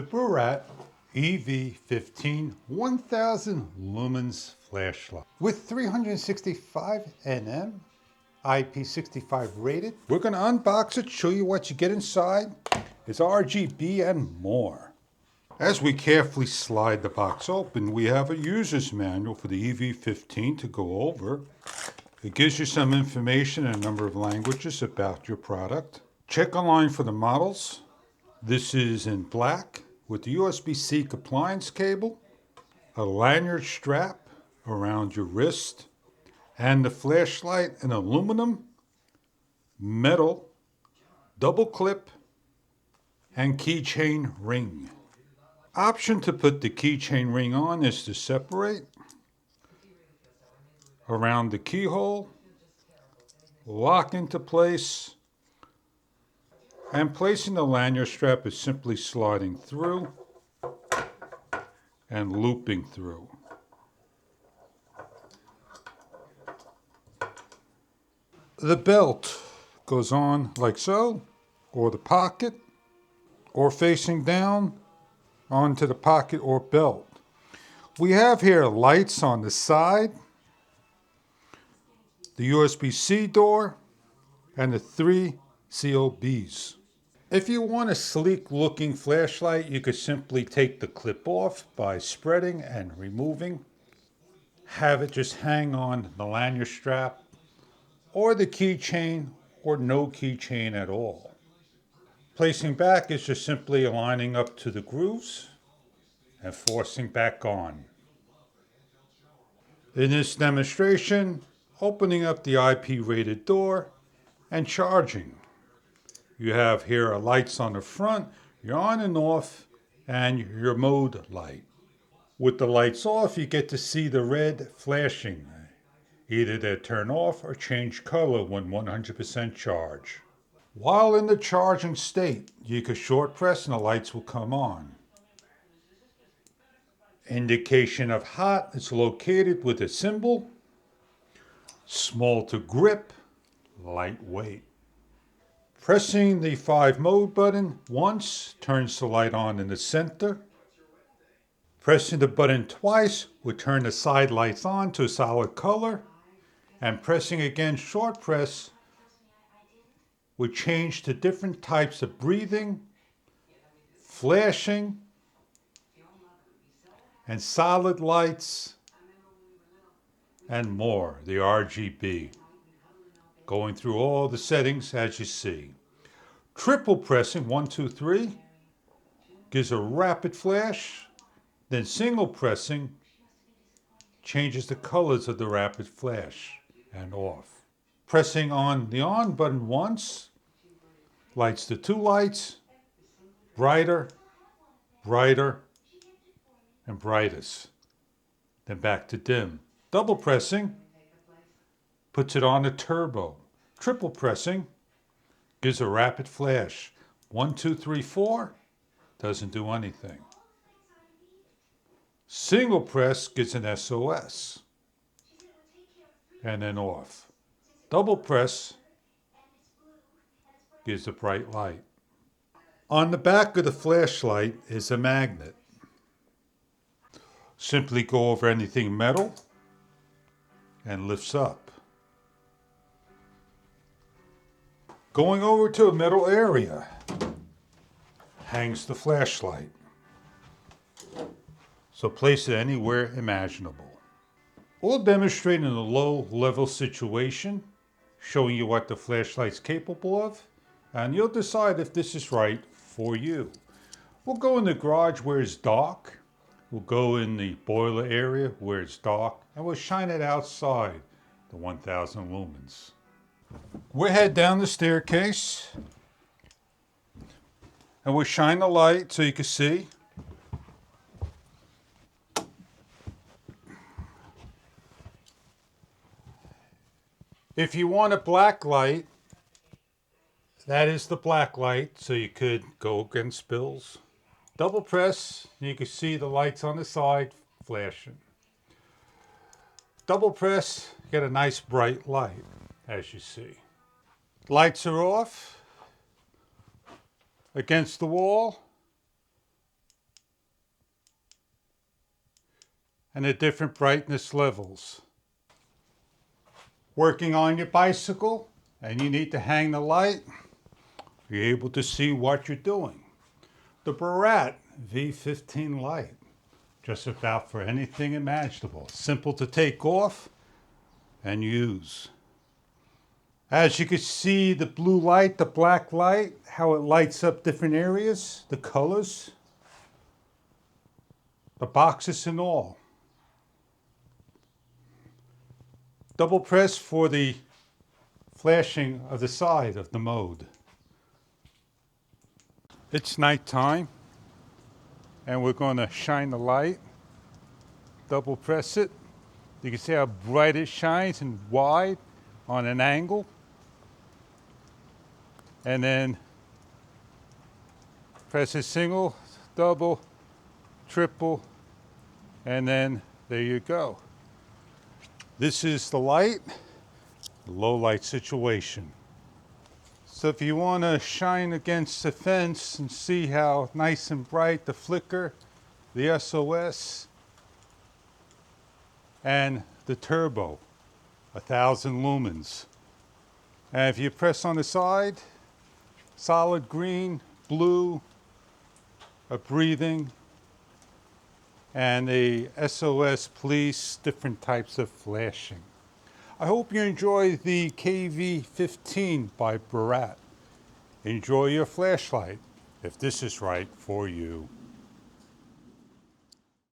The BORUIT EV15 1000 lumens flashlight with 365 nm, IP65 rated. We're going to unbox it, show you what you get inside. It's RGB and more. As we carefully slide the box open, we have a user's manual for the EV15 to go over. It gives you some information in a number of languages about your product. Check online for the models. This is in black with the USB-C compliance cable, a lanyard strap around your wrist, and the flashlight in aluminum, metal, double clip, and keychain ring. Option to put the keychain ring on is to separate around the keyhole, lock into place, and placing the lanyard strap is simply sliding through and looping through. The belt goes on like so, or the pocket, or facing down onto the pocket or belt. We have here lights on the side, the USB-C door, and the 3 COBs. If you want a sleek looking flashlight, you could simply take the clip off by spreading and removing. Have it just hang on the lanyard strap or the keychain or no keychain at all. Placing back is just simply aligning up to the grooves and forcing back on. In this demonstration, opening up the IP rated door and charging. You have here lights on the front, your on and off, and your mode light. With the lights off, you get to see the red flashing. Either they turn off or change color when 100% charge. While in the charging state, you can short press and the lights will come on. Indication of hot is located with a symbol. Small to grip, lightweight. Pressing the 5 mode button once turns the light on in the center. Pressing the button twice will turn the side lights on to a solid color. And pressing again short press will change to different types of breathing, flashing, and solid lights, and more, the RGB. Going through all the settings as you see. Triple pressing, 1, 2, 3, gives a rapid flash. Then single pressing changes the colors of the rapid flash and off. Pressing on the on button once lights the 2 lights, brighter, brighter, and brightest. Then back to dim. Double pressing puts it on a turbo. Triple pressing gives a rapid flash. 1, 2, 3, 4 doesn't do anything. Single press gives an SOS and then off. Double press gives a bright light. On the back of the flashlight is a magnet. Simply go over anything metal and lifts up. Going over to a metal area, hangs the flashlight. So place it anywhere imaginable. We'll demonstrate in a low level situation, showing you what the flashlight's capable of, and you'll decide if this is right for you. We'll go in the garage where it's dark. We'll go in the boiler area where it's dark, and we'll shine it outside the 1000 lumens. We'll head down the staircase and we'll shine the light so you can see. If you want a black light, that is the black light, so you could go against spills. Double press, and you can see the lights on the side flashing. Double press, you get a nice bright light, as you see. Lights are off. Against the wall, and the different brightness levels. Working on your bicycle and you need to hang the light, you're able to see what you're doing. The BORUIT V15 light, just about for anything imaginable. Simple to take off and use. As you can see, the blue light, the black light, how it lights up different areas, the colors, the boxes and all. Double press for the flashing of the side of the mode. It's nighttime and we're going to shine the light. Double press it. You can see how bright it shines and wide on an angle. And then press a single, double, triple, and then there you go. This is the light, the low light situation. So if you want to shine against the fence and see how nice and bright the flicker, the SOS, and the turbo, 1,000 lumens. And if you press on the side, solid green, blue, a breathing, and a SOS police, different types of flashing. I hope you enjoy the KV15 by BORUIT. Enjoy your flashlight if this is right for you.